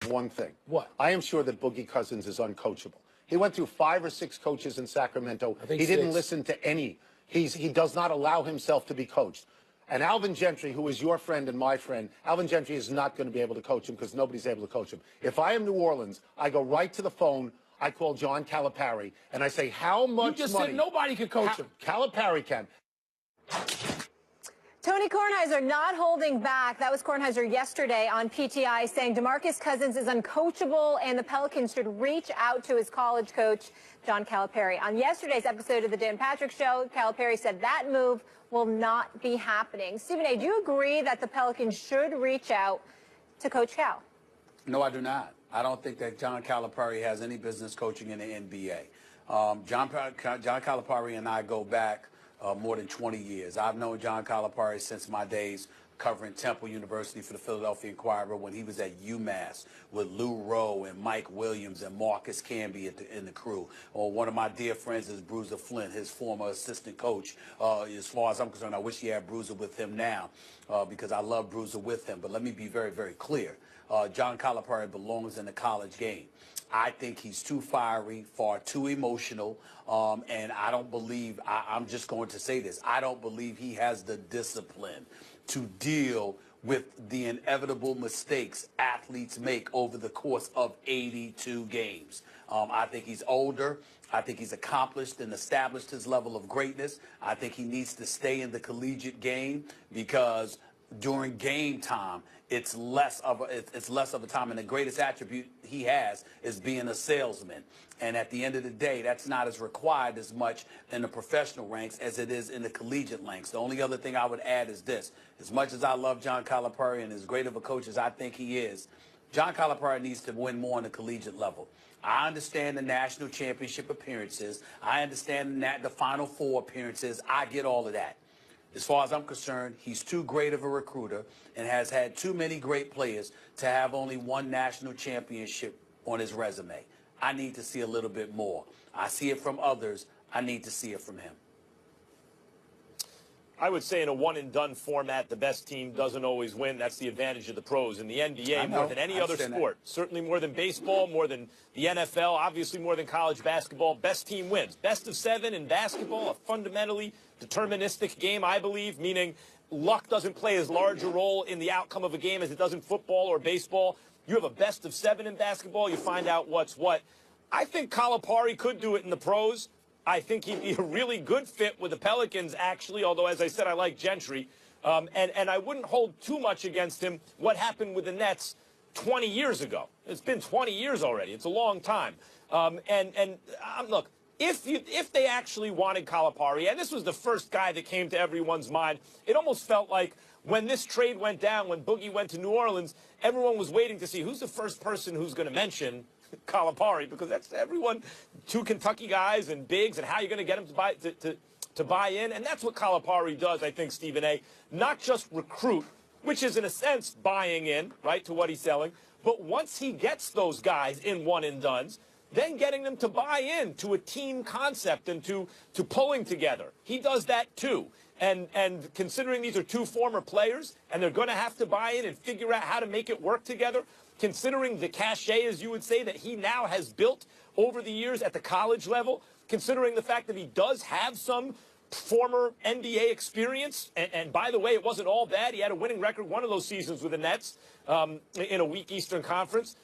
one thing. What? I am sure that Boogie Cousins is uncoachable. He went through 5 or 6 coaches in Sacramento. He didn't listen to any. He does not allow himself to be coached. And Alvin Gentry, who is your friend and my friend, Alvin Gentry is not going to be able to coach him because nobody's able to coach him. If I am New Orleans, I go right to the phone. I call John Calipari, and I say, how much money? You just said nobody can coach him. Calipari can. Tony Kornheiser not holding back. That was Kornheiser yesterday on PTI saying DeMarcus Cousins is uncoachable and the Pelicans should reach out to his college coach, John Calipari. On yesterday's episode of the Dan Patrick Show, Calipari said that move will not be happening. Stephen A., do you agree that the Pelicans should reach out to Coach Cal? No, I do not. I don't think that John Calipari has any business coaching in the NBA. John Calipari and I go back more than 20 years. I've known John Calipari since my days covering Temple University for the Philadelphia Inquirer when he was at UMass with Lou Rowe and Mike Williams and Marcus Camby in the crew. Or one of my dear friends is Bruiser Flint, his former assistant coach. As far as I'm concerned, I wish he had Bruiser with him now because I love Bruiser with him. But let me be very, very clear. John Calipari belongs in the college game. I think he's too fiery, far too emotional, and I don't believe, I'm just going to say this, I don't believe he has the discipline to deal with the inevitable mistakes athletes make over the course of 82 games. I think he's older. I think he's accomplished and established his level of greatness. I think he needs to stay in the collegiate game because during game time, it's less of a time, and the greatest attribute he has is being a salesman. And at the end of the day, that's not as required as much in the professional ranks as it is in the collegiate ranks. The only other thing I would add is this. As much as I love John Calipari and as great of a coach as I think he is, John Calipari needs to win more on the collegiate level. I understand the national championship appearances. I understand the Final Four appearances. I get all of that. As far as I'm concerned, he's too great of a recruiter and has had too many great players to have only one national championship on his resume. I need to see a little bit more. I see it from others. I need to see it from him. I would say in a one-and-done format, the best team doesn't always win. That's the advantage of the pros. In the NBA, more than any other sport, certainly more than baseball, more than the NFL, obviously more than college basketball, best team wins. Best of 7 in basketball, a fundamentally deterministic game, I believe, meaning luck doesn't play as large a role in the outcome of a game as it does in football or baseball. You have a best of 7 in basketball, you find out what's what. I think Calipari could do it in the pros. I think he'd be a really good fit with the Pelicans, actually, although, as I said, I like Gentry. And I wouldn't hold too much against him what happened with the Nets 20 years ago. It's been 20 years already. It's a long time. Look, if they actually wanted Calipari, and this was the first guy that came to everyone's mind, it almost felt like when this trade went down, when Boogie went to New Orleans, everyone was waiting to see who's the first person who's going to mention Calipari, because that's everyone, 2 Kentucky guys and bigs, and how you're going to get them to buy in. And that's what Calipari does, I think, Stephen A. Not just recruit, which is in a sense buying in, right, to what he's selling, but once he gets those guys in one-and-dones, then getting them to buy in to a team concept and to pulling together. He does that too. And considering these are 2 former players and they're going to have to buy in and figure out how to make it work together, considering the cachet, as you would say, that he now has built over the years at the college level, considering the fact that he does have some former NBA experience, and by the way, it wasn't all bad. He had a winning record one of those seasons with the Nets in a weak Eastern Conference.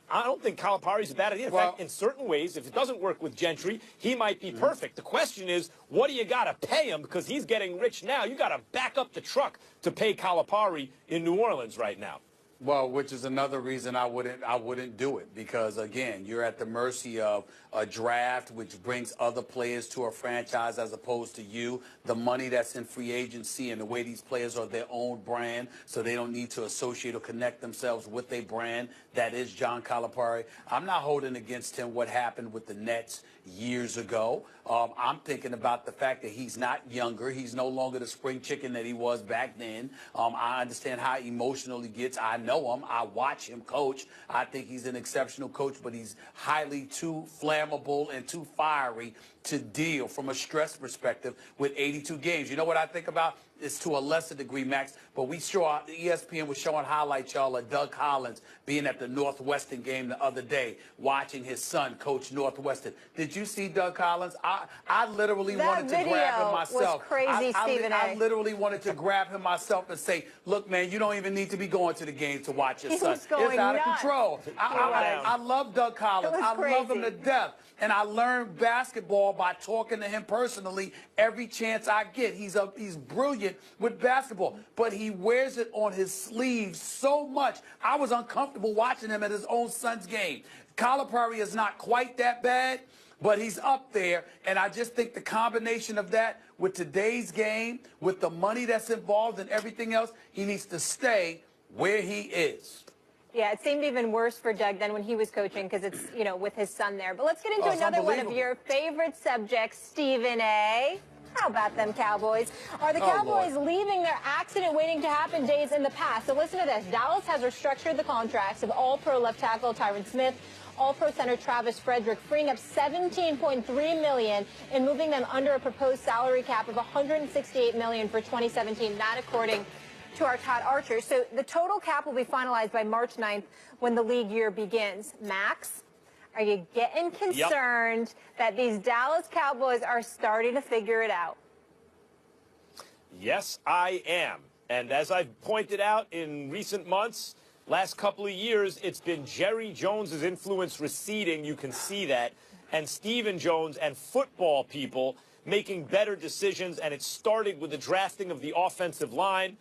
I don't think Calipari's a bad idea. In fact, in certain ways, if it doesn't work with Gentry, he might be perfect. The question is, what do you got to pay him? Because he's getting rich now. You got to back up the truck to pay Calipari in New Orleans right now. Well, which is another reason I wouldn't do it, because again, you're at the mercy of a draft which brings other players to a franchise as opposed to you. The money that's in free agency and the way these players are their own brand, so they don't need to associate or connect themselves with a brand that is John Calipari. I'm not holding against him what happened with the Nets years ago. I'm thinking about the fact that he's not younger. He's no longer the spring chicken that he was back then. I understand how emotional he gets. I know him. I watch him coach. I think he's an exceptional coach, but he's highly too flammable and too fiery to deal from a stress perspective with 82 games. You know what I think about? it's to a lesser degree, Max, but we saw ESPN was showing highlights, y'all, of Doug Collins being at the Northwestern game the other day, watching his son coach Northwestern. Did you see Doug Collins? I literally wanted to grab him myself. Was crazy, Stephen A. I literally wanted to grab him myself and say, look, man, you don't even need to be going to the game to watch your son. It's out of control. I love Doug Collins. I love him to death. And I learned basketball by talking to him personally every chance I get. He's brilliant with basketball, but he wears it on his sleeve so much. I was uncomfortable watching him at his own son's game. Calipari is not quite that bad, but he's up there, and I just think the combination of that with today's game, with the money that's involved and everything else, he needs to stay where he is. Yeah, it seemed even worse for Doug than when he was coaching because it's, with his son there. But let's get into another one of your favorite subjects, Stephen A. How about them Cowboys? Are the Cowboys leaving their accident waiting to happen days in the past? So listen to this. Dallas has restructured the contracts of All-Pro left tackle Tyron Smith, All-Pro center Travis Frederick, freeing up $17.3 million and moving them under a proposed salary cap of $168 million for 2017, not according to our Todd Archer. So the total cap will be finalized by March 9th when the league year begins. Max, are you getting concerned that these Dallas Cowboys are starting to figure it out? Yes, I am. And as I've pointed out in recent months, last couple of years, it's been Jerry Jones's influence receding. You can see that. And Stephen Jones and football people making better decisions. And it started with the drafting of the offensive line.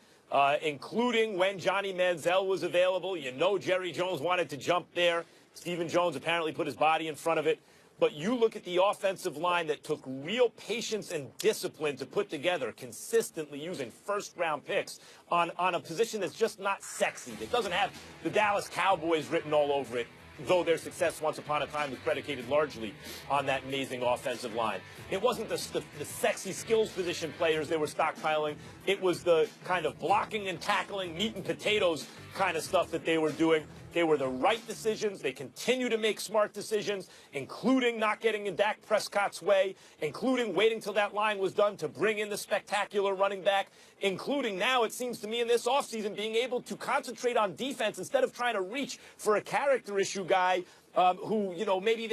Including when Johnny Manziel was available. Jerry Jones wanted to jump there. Stephen Jones apparently put his body in front of it. But you look at the offensive line that took real patience and discipline to put together, consistently using first-round picks on a position that's just not sexy. It doesn't have the Dallas Cowboys written all over it, though their success once upon a time was predicated largely on that amazing offensive line. It wasn't the sexy skills position players they were stockpiling. It was the kind of blocking and tackling, meat and potatoes kind of stuff that they were doing. They were the right decisions. They continue to make smart decisions, including not getting in Dak Prescott's way, including waiting till that line was done to bring in the spectacular running back, including now, it seems to me, in this offseason, being able to concentrate on defense instead of trying to reach for a character issue guy who, maybe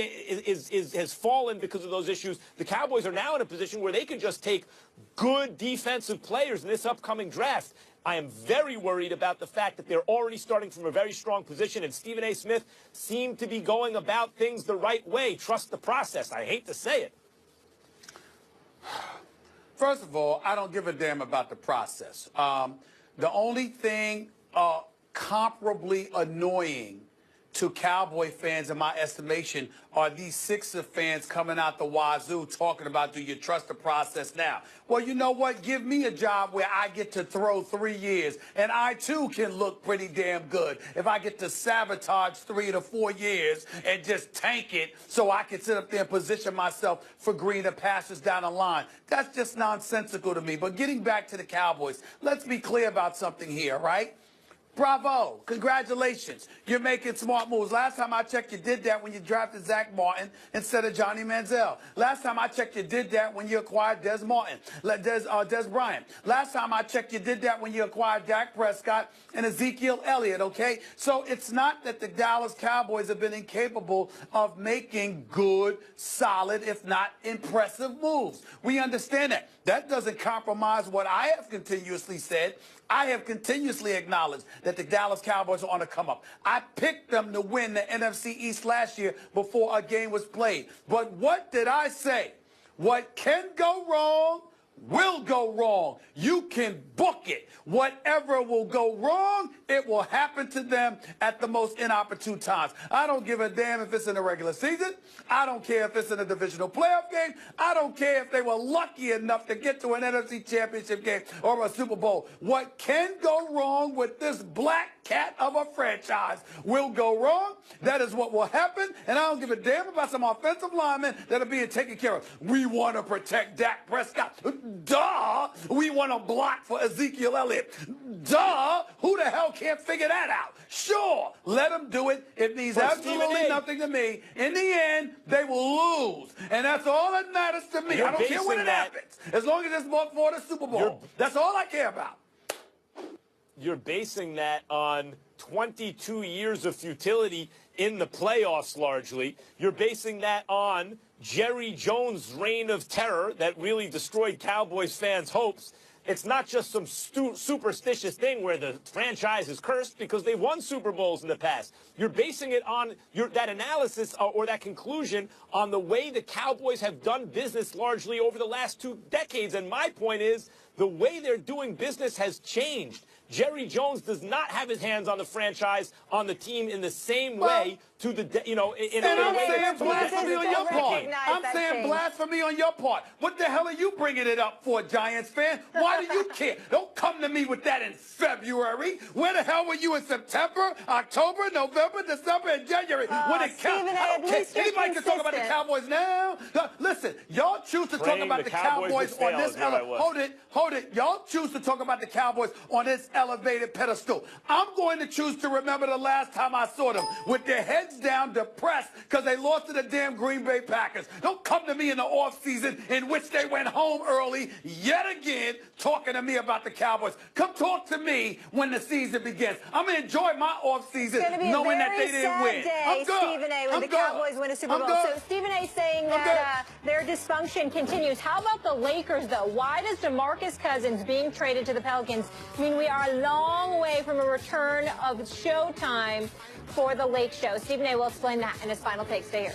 has fallen because of those issues. The Cowboys are now in a position where they can just take good defensive players in this upcoming draft. I am very worried about the fact that they're already starting from a very strong position, and Stephen A. Smith seemed to be going about things the right way. Trust the process. I hate to say it. First of all, I don't give a damn about the process. The only thing comparably annoying to Cowboy fans, in my estimation, are these Sixer fans coming out the wazoo talking about, do you trust the process now? Well, you know what? Give me a job where I get to throw 3 years, and I, too, can look pretty damn good if I get to sabotage 3 to 4 years and just tank it so I can sit up there and position myself for greener pastures down the line. That's just nonsensical to me. But getting back to the Cowboys, let's be clear about something here, right? Bravo. Congratulations. You're making smart moves. Last time I checked, you did that when you drafted Zach Martin instead of Johnny Manziel. Last time I checked, you did that when you acquired Des Bryant. Last time I checked, you did that when you acquired Dak Prescott and Ezekiel Elliott, okay? So it's not that the Dallas Cowboys have been incapable of making good, solid, if not impressive moves. We understand that. That doesn't compromise what I have continuously said. I have continuously acknowledged that the Dallas Cowboys are on the come up. I picked them to win the NFC East last year before a game was played. But what did I say? What can go wrong will go wrong. You can book it. Whatever will go wrong, it will happen to them at the most inopportune times. I don't give a damn if it's in the regular season. I don't care if it's in a divisional playoff game. I don't care if they were lucky enough to get to an NFC championship game or a Super Bowl. What can go wrong with this black cat of a franchise will go wrong. That is what will happen. And I don't give a damn about some offensive linemen that are being taken care of. We want to protect Dak Prescott. Duh, we want a block for Ezekiel Elliott. Duh, who the hell can't figure that out? Sure, let them do it. It means absolutely nothing to me. In the end, they will lose. And that's all that matters to me. I don't care when it happens. As long as it's for the Super Bowl. That's all I care about. You're basing that on 22 years of futility in the playoffs, largely. You're basing that on Jerry Jones' reign of terror that really destroyed Cowboys fans' hopes. It's not just some superstitious thing where the franchise is cursed because they won Super Bowls in the past. You're basing it on that analysis or that conclusion on the way the Cowboys have done business largely over the last 2 decades. And my point is the way they're doing business has changed. Jerry Jones does not have his hands on the franchise, on the team in the same way in a way that's blasphemy on your part. I'm saying blasphemy on your part. What the hell are you bringing it up for, Giants fan? Why do you care? Don't come to me with that in February. Where the hell were you in September, October, November, December, and January? When it counts, I don't care. Anybody can talk about the Cowboys now. Listen, y'all choose to talk about the Cowboys on this hold it. Y'all choose to talk about the Cowboys on this elevated pedestal. I'm going to choose to remember the last time I saw them with their heads down, depressed because they lost to the damn Green Bay Packers. Don't come to me in the offseason in which they went home early yet again talking to me about the Cowboys. Come talk to me when the season begins. I'm going to enjoy my offseason knowing that they didn't win. I'm good. Stephen A. when the Cowboys win a Super Bowl. So Stephen A. saying that their dysfunction continues. How about the Lakers, though? Why does DeMarcus Cousins being traded to the Pelicans mean we are a long way from a return of Showtime for the Lake Show? Stephen A. will explain that in his final take. Stay here.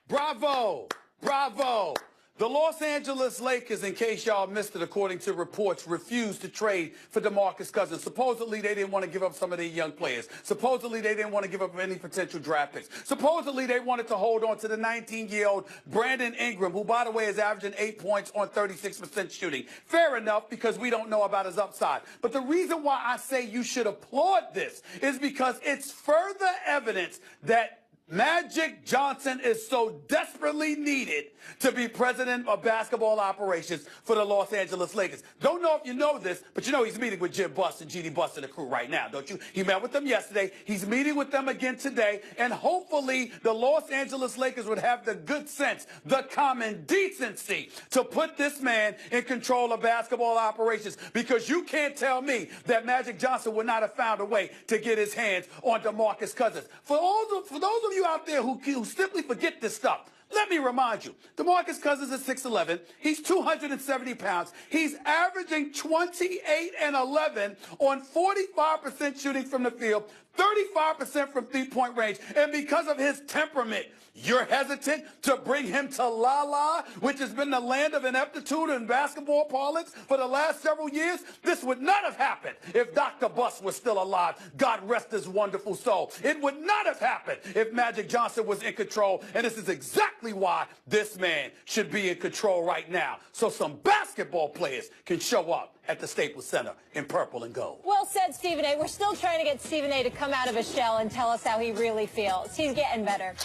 Bravo! Bravo! The Los Angeles Lakers, in case y'all missed it, according to reports, refused to trade for DeMarcus Cousins. Supposedly, they didn't want to give up some of their young players. Supposedly, they didn't want to give up any potential draft picks. Supposedly, they wanted to hold on to the 19-year-old Brandon Ingram, who, by the way, is averaging 8 points on 36% shooting. Fair enough, because we don't know about his upside. But the reason why I say you should applaud this is because it's further evidence that Magic Johnson is so desperately needed to be president of basketball operations for the Los Angeles Lakers. Don't know if you know this, but you know he's meeting with Jim Buss and GD Buss and the crew right now, don't you? He met with them yesterday. He's meeting with them again today. And hopefully the Los Angeles Lakers would have the good sense, the common decency to put this man in control of basketball operations, because you can't tell me that Magic Johnson would not have found a way to get his hands on DeMarcus Cousins. For those of you out there who simply forget this stuff, let me remind you, DeMarcus Cousins is 6'11". He's 270 pounds. He's averaging 28 and 11 on 45% shooting from the field, 35% from three-point range. And because of his temperament, you're hesitant to bring him to La La, which has been the land of ineptitude in basketball parlance for the last several years. This would not have happened if Dr. Buss was still alive. God rest his wonderful soul. It would not have happened if Magic Johnson was in control. And this is exactly why this man should be in control right now, so some basketball players can show up at the Staples Center in purple and gold. Well said, Stephen A. We're still trying to get Stephen A. to come out of his shell and tell us how he really feels. He's getting better.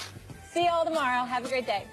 See you all tomorrow. Have a great day.